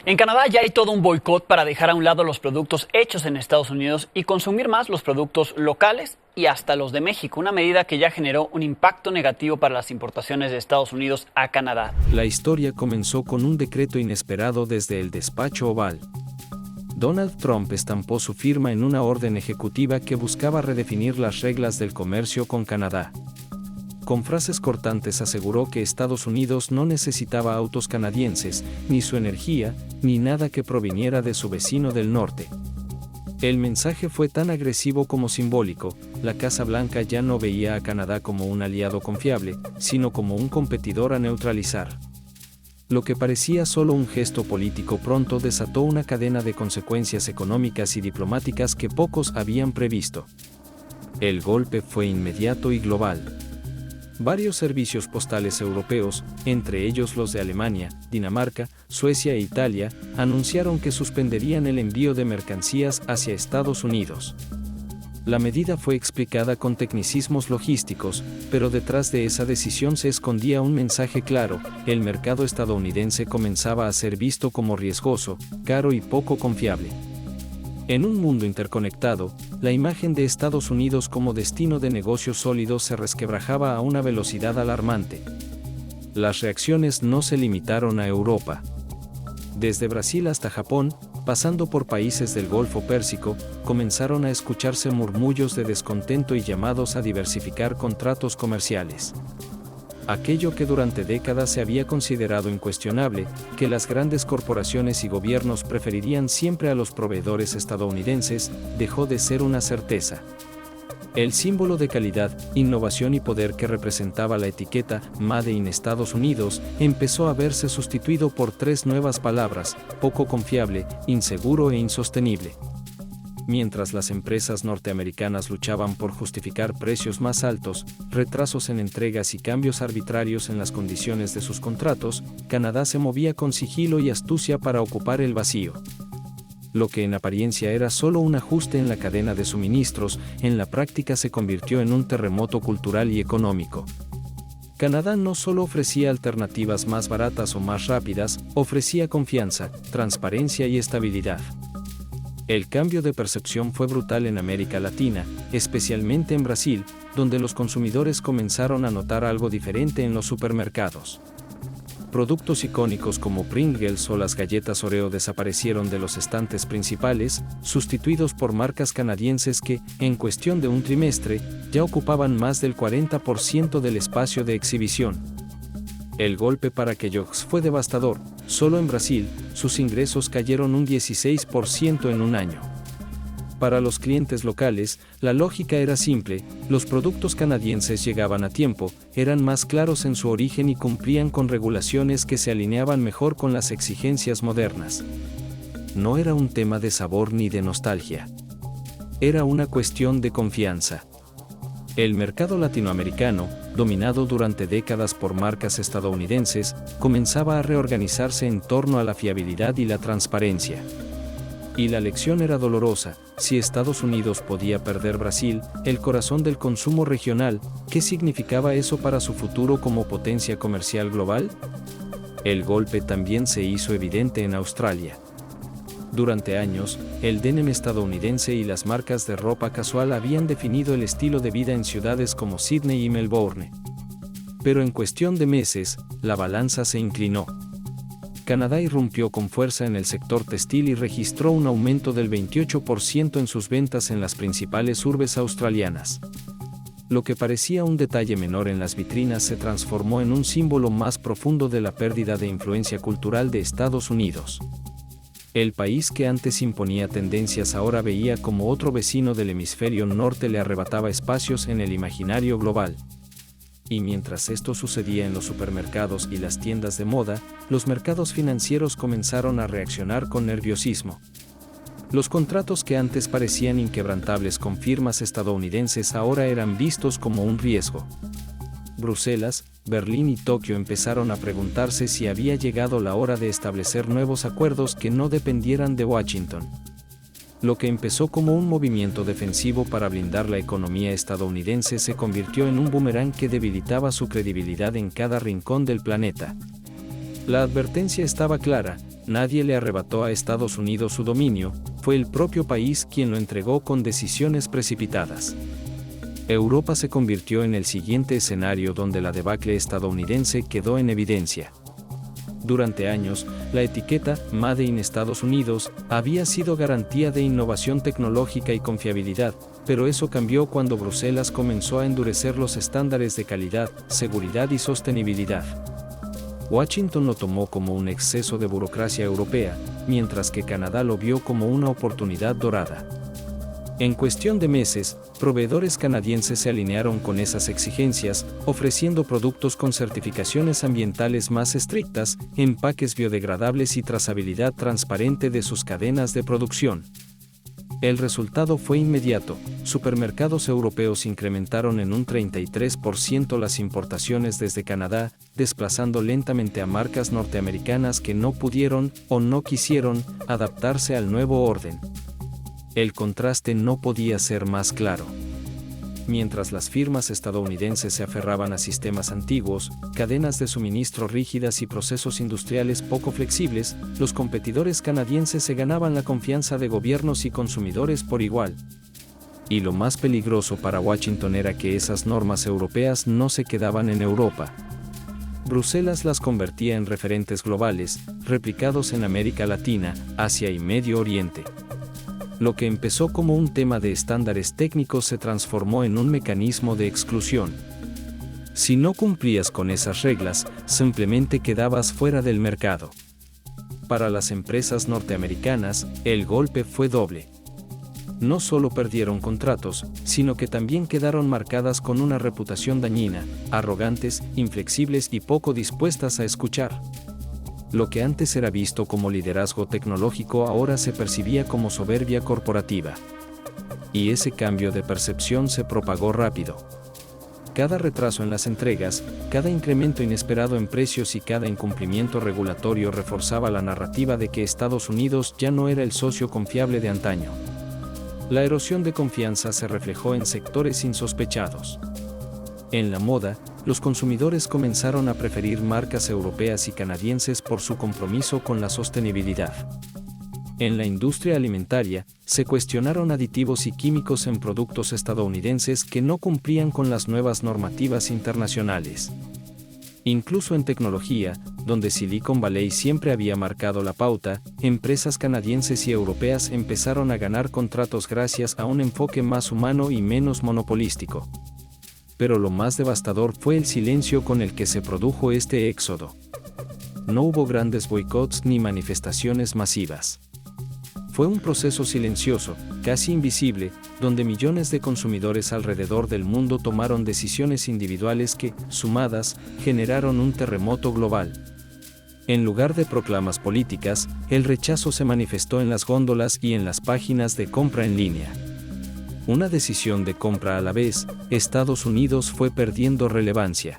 En Canadá ya hay todo un boicot para dejar a un lado los productos hechos en Estados Unidos y consumir más los productos locales y hasta los de México, una medida que ya generó un impacto negativo para las importaciones de Estados Unidos a Canadá. La historia comenzó con un decreto inesperado desde el despacho Oval. Donald Trump estampó su firma en una orden ejecutiva que buscaba redefinir las reglas del comercio con Canadá. Con frases cortantes aseguró que Estados Unidos no necesitaba autos canadienses, ni su energía, ni nada que proviniera de su vecino del norte. El mensaje fue tan agresivo como simbólico. La Casa Blanca ya no veía a Canadá como un aliado confiable, sino como un competidor a neutralizar. Lo que parecía solo un gesto político pronto desató una cadena de consecuencias económicas y diplomáticas que pocos habían previsto. El golpe fue inmediato y global. Varios servicios postales europeos, entre ellos los de Alemania, Dinamarca, Suecia e Italia, anunciaron que suspenderían el envío de mercancías hacia Estados Unidos. La medida fue explicada con tecnicismos logísticos, pero detrás de esa decisión se escondía un mensaje claro: el mercado estadounidense comenzaba a ser visto como riesgoso, caro y poco confiable. En un mundo interconectado, la imagen de Estados Unidos como destino de negocios sólidos se resquebrajaba a una velocidad alarmante. Las reacciones no se limitaron a Europa. Desde Brasil hasta Japón, pasando por países del Golfo Pérsico, comenzaron a escucharse murmullos de descontento y llamados a diversificar contratos comerciales. Aquello que durante décadas se había considerado incuestionable, que las grandes corporaciones y gobiernos preferirían siempre a los proveedores estadounidenses, dejó de ser una certeza. El símbolo de calidad, innovación y poder que representaba la etiqueta Made in Estados Unidos empezó a verse sustituido por tres nuevas palabras: poco confiable, inseguro e insostenible. Mientras las empresas norteamericanas luchaban por justificar precios más altos, retrasos en entregas y cambios arbitrarios en las condiciones de sus contratos, Canadá se movía con sigilo y astucia para ocupar el vacío. Lo que en apariencia era solo un ajuste en la cadena de suministros, en la práctica se convirtió en un terremoto cultural y económico. Canadá no solo ofrecía alternativas más baratas o más rápidas, ofrecía confianza, transparencia y estabilidad. El cambio de percepción fue brutal en América Latina, especialmente en Brasil, donde los consumidores comenzaron a notar algo diferente en los supermercados. Productos icónicos como Pringles o las galletas Oreo desaparecieron de los estantes principales, sustituidos por marcas canadienses que, en cuestión de un trimestre, ya ocupaban más del 40% del espacio de exhibición. El golpe para Kellogg's fue devastador. Solo en Brasil, sus ingresos cayeron un 16% en un año. Para los clientes locales, la lógica era simple: los productos canadienses llegaban a tiempo, eran más claros en su origen y cumplían con regulaciones que se alineaban mejor con las exigencias modernas. No era un tema de sabor ni de nostalgia. Era una cuestión de confianza. El mercado latinoamericano, dominado durante décadas por marcas estadounidenses, comenzaba a reorganizarse en torno a la fiabilidad y la transparencia. Y la lección era dolorosa: si Estados Unidos podía perder Brasil, el corazón del consumo regional, ¿qué significaba eso para su futuro como potencia comercial global? El golpe también se hizo evidente en Australia. Durante años, el denim estadounidense y las marcas de ropa casual habían definido el estilo de vida en ciudades como Sydney y Melbourne. Pero en cuestión de meses, la balanza se inclinó. Canadá irrumpió con fuerza en el sector textil y registró un aumento del 28% en sus ventas en las principales urbes australianas. Lo que parecía un detalle menor en las vitrinas se transformó en un símbolo más profundo de la pérdida de influencia cultural de Estados Unidos. El país que antes imponía tendencias ahora veía como otro vecino del hemisferio norte le arrebataba espacios en el imaginario global. Y mientras esto sucedía en los supermercados y las tiendas de moda, los mercados financieros comenzaron a reaccionar con nerviosismo. Los contratos que antes parecían inquebrantables con firmas estadounidenses ahora eran vistos como un riesgo. Bruselas, Berlín y Tokio empezaron a preguntarse si había llegado la hora de establecer nuevos acuerdos que no dependieran de Washington. Lo que empezó como un movimiento defensivo para blindar la economía estadounidense se convirtió en un boomerang que debilitaba su credibilidad en cada rincón del planeta. La advertencia estaba clara: nadie le arrebató a Estados Unidos su dominio, fue el propio país quien lo entregó con decisiones precipitadas. Europa se convirtió en el siguiente escenario donde la debacle estadounidense quedó en evidencia. Durante años, la etiqueta Made in Estados Unidos había sido garantía de innovación tecnológica y confiabilidad, pero eso cambió cuando Bruselas comenzó a endurecer los estándares de calidad, seguridad y sostenibilidad. Washington lo tomó como un exceso de burocracia europea, mientras que Canadá lo vio como una oportunidad dorada. En cuestión de meses, proveedores canadienses se alinearon con esas exigencias, ofreciendo productos con certificaciones ambientales más estrictas, empaques biodegradables y trazabilidad transparente de sus cadenas de producción. El resultado fue inmediato: supermercados europeos incrementaron en un 33% las importaciones desde Canadá, desplazando lentamente a marcas norteamericanas que no pudieron, o no quisieron, adaptarse al nuevo orden. El contraste no podía ser más claro. Mientras las firmas estadounidenses se aferraban a sistemas antiguos, cadenas de suministro rígidas y procesos industriales poco flexibles, los competidores canadienses se ganaban la confianza de gobiernos y consumidores por igual. Y lo más peligroso para Washington era que esas normas europeas no se quedaban en Europa. Bruselas las convertía en referentes globales, replicados en América Latina, Asia y Medio Oriente. Lo que empezó como un tema de estándares técnicos se transformó en un mecanismo de exclusión. Si no cumplías con esas reglas, simplemente quedabas fuera del mercado. Para las empresas norteamericanas, el golpe fue doble. No solo perdieron contratos, sino que también quedaron marcadas con una reputación dañina, arrogantes, inflexibles y poco dispuestas a escuchar. Lo que antes era visto como liderazgo tecnológico ahora se percibía como soberbia corporativa. Y ese cambio de percepción se propagó rápido. Cada retraso en las entregas, cada incremento inesperado en precios y cada incumplimiento regulatorio reforzaba la narrativa de que Estados Unidos ya no era el socio confiable de antaño. La erosión de confianza se reflejó en sectores insospechados. En la moda, los consumidores comenzaron a preferir marcas europeas y canadienses por su compromiso con la sostenibilidad. En la industria alimentaria, se cuestionaron aditivos y químicos en productos estadounidenses que no cumplían con las nuevas normativas internacionales. Incluso en tecnología, donde Silicon Valley siempre había marcado la pauta, empresas canadienses y europeas empezaron a ganar contratos gracias a un enfoque más humano y menos monopolístico. Pero lo más devastador fue el silencio con el que se produjo este éxodo. No hubo grandes boicots ni manifestaciones masivas. Fue un proceso silencioso, casi invisible, donde millones de consumidores alrededor del mundo tomaron decisiones individuales que, sumadas, generaron un terremoto global. En lugar de proclamas políticas, el rechazo se manifestó en las góndolas y en las páginas de compra en línea. Una decisión de compra a la vez, Estados Unidos fue perdiendo relevancia.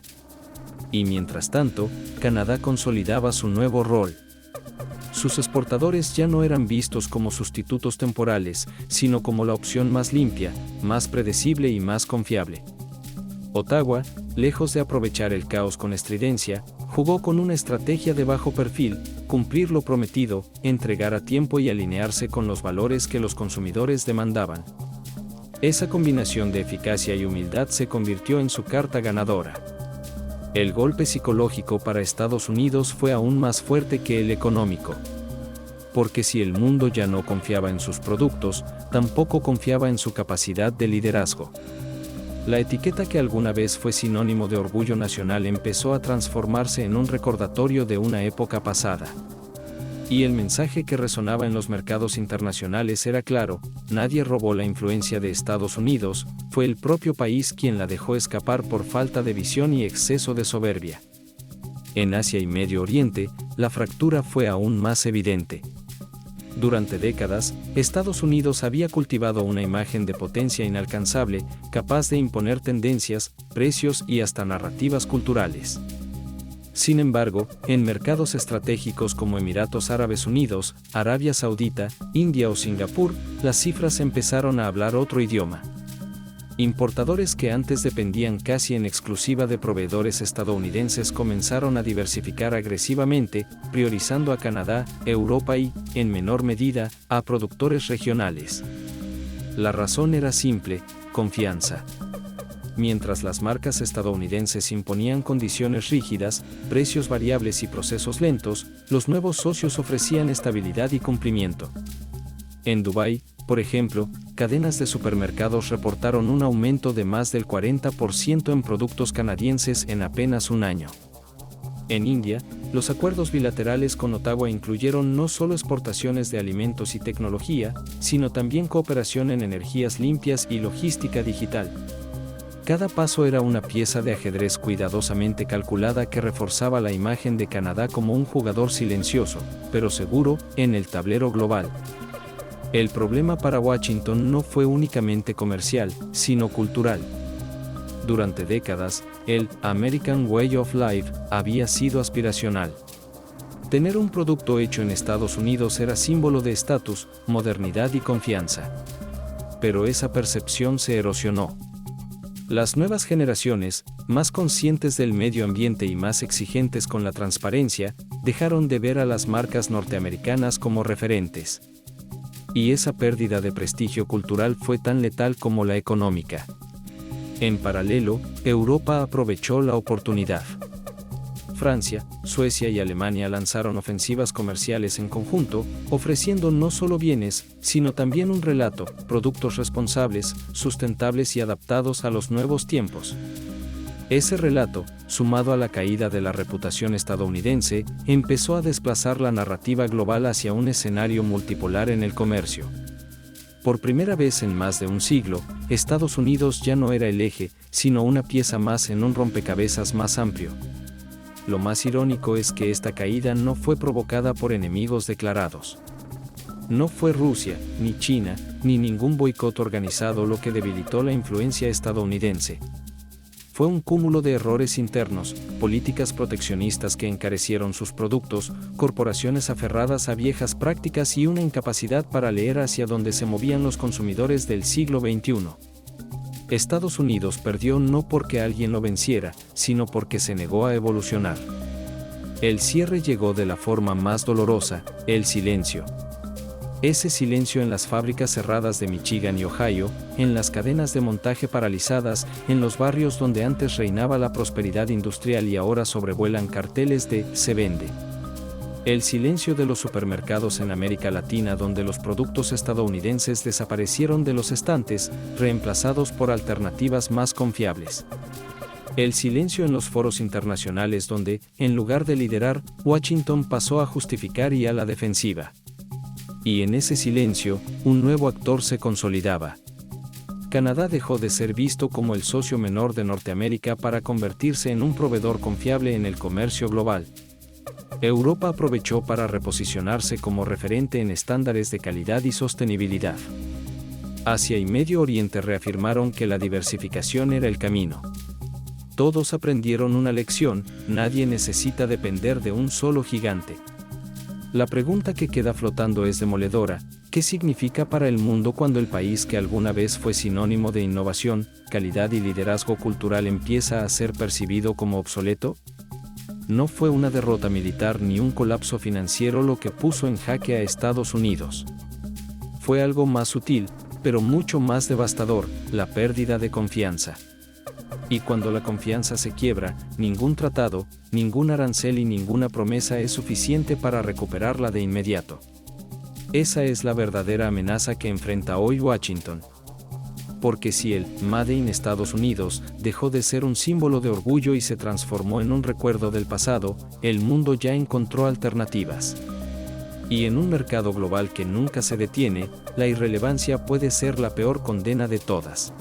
Y mientras tanto, Canadá consolidaba su nuevo rol. Sus exportadores ya no eran vistos como sustitutos temporales, sino como la opción más limpia, más predecible y más confiable. Ottawa, lejos de aprovechar el caos con estridencia, jugó con una estrategia de bajo perfil: cumplir lo prometido, entregar a tiempo y alinearse con los valores que los consumidores demandaban. Esa combinación de eficacia y humildad se convirtió en su carta ganadora. El golpe psicológico para Estados Unidos fue aún más fuerte que el económico. Porque si el mundo ya no confiaba en sus productos, tampoco confiaba en su capacidad de liderazgo. La etiqueta que alguna vez fue sinónimo de orgullo nacional empezó a transformarse en un recordatorio de una época pasada. Y el mensaje que resonaba en los mercados internacionales era claro: nadie robó la influencia de Estados Unidos, fue el propio país quien la dejó escapar por falta de visión y exceso de soberbia. En Asia y Medio Oriente, la fractura fue aún más evidente. Durante décadas, Estados Unidos había cultivado una imagen de potencia inalcanzable, capaz de imponer tendencias, precios y hasta narrativas culturales. Sin embargo, en mercados estratégicos como Emiratos Árabes Unidos, Arabia Saudita, India o Singapur, las cifras empezaron a hablar otro idioma. Importadores que antes dependían casi en exclusiva de proveedores estadounidenses comenzaron a diversificar agresivamente, priorizando a Canadá, Europa y, en menor medida, a productores regionales. La razón era simple: confianza. Mientras las marcas estadounidenses imponían condiciones rígidas, precios variables y procesos lentos, los nuevos socios ofrecían estabilidad y cumplimiento. En Dubái, por ejemplo, cadenas de supermercados reportaron un aumento de más del 40% en productos canadienses en apenas un año. En India, los acuerdos bilaterales con Ottawa incluyeron no solo exportaciones de alimentos y tecnología, sino también cooperación en energías limpias y logística digital. Cada paso era una pieza de ajedrez cuidadosamente calculada que reforzaba la imagen de Canadá como un jugador silencioso, pero seguro, en el tablero global. El problema para Washington no fue únicamente comercial, sino cultural. Durante décadas, el American Way of Life había sido aspiracional. Tener un producto hecho en Estados Unidos era símbolo de estatus, modernidad y confianza. Pero esa percepción se erosionó. Las nuevas generaciones, más conscientes del medio ambiente y más exigentes con la transparencia, dejaron de ver a las marcas norteamericanas como referentes. Y esa pérdida de prestigio cultural fue tan letal como la económica. En paralelo, Europa aprovechó la oportunidad. Francia, Suecia y Alemania lanzaron ofensivas comerciales en conjunto, ofreciendo no solo bienes, sino también un relato, productos responsables, sustentables y adaptados a los nuevos tiempos. Ese relato, sumado a la caída de la reputación estadounidense, empezó a desplazar la narrativa global hacia un escenario multipolar en el comercio. Por primera vez en más de un siglo, Estados Unidos ya no era el eje, sino una pieza más en un rompecabezas más amplio. Lo más irónico es que esta caída no fue provocada por enemigos declarados. No fue Rusia, ni China, ni ningún boicot organizado lo que debilitó la influencia estadounidense. Fue un cúmulo de errores internos, políticas proteccionistas que encarecieron sus productos, corporaciones aferradas a viejas prácticas y una incapacidad para leer hacia dónde se movían los consumidores del siglo XXI. Estados Unidos perdió no porque alguien lo venciera, sino porque se negó a evolucionar. El cierre llegó de la forma más dolorosa: el silencio. Ese silencio en las fábricas cerradas de Michigan y Ohio, en las cadenas de montaje paralizadas, en los barrios donde antes reinaba la prosperidad industrial y ahora sobrevuelan carteles de "se vende". El silencio de los supermercados en América Latina, donde los productos estadounidenses desaparecieron de los estantes, reemplazados por alternativas más confiables. El silencio en los foros internacionales donde, en lugar de liderar, Washington pasó a justificar y a la defensiva. Y en ese silencio, un nuevo actor se consolidaba. Canadá dejó de ser visto como el socio menor de Norteamérica para convertirse en un proveedor confiable en el comercio global. Europa aprovechó para reposicionarse como referente en estándares de calidad y sostenibilidad. Asia y Medio Oriente reafirmaron que la diversificación era el camino. Todos aprendieron una lección: nadie necesita depender de un solo gigante. La pregunta que queda flotando es demoledora: ¿qué significa para el mundo cuando el país que alguna vez fue sinónimo de innovación, calidad y liderazgo cultural empieza a ser percibido como obsoleto? No fue una derrota militar ni un colapso financiero lo que puso en jaque a Estados Unidos. Fue algo más sutil, pero mucho más devastador: la pérdida de confianza. Y cuando la confianza se quiebra, ningún tratado, ningún arancel y ninguna promesa es suficiente para recuperarla de inmediato. Esa es la verdadera amenaza que enfrenta hoy Washington. Porque si el Made in Estados Unidos dejó de ser un símbolo de orgullo y se transformó en un recuerdo del pasado, el mundo ya encontró alternativas. Y en un mercado global que nunca se detiene, la irrelevancia puede ser la peor condena de todas.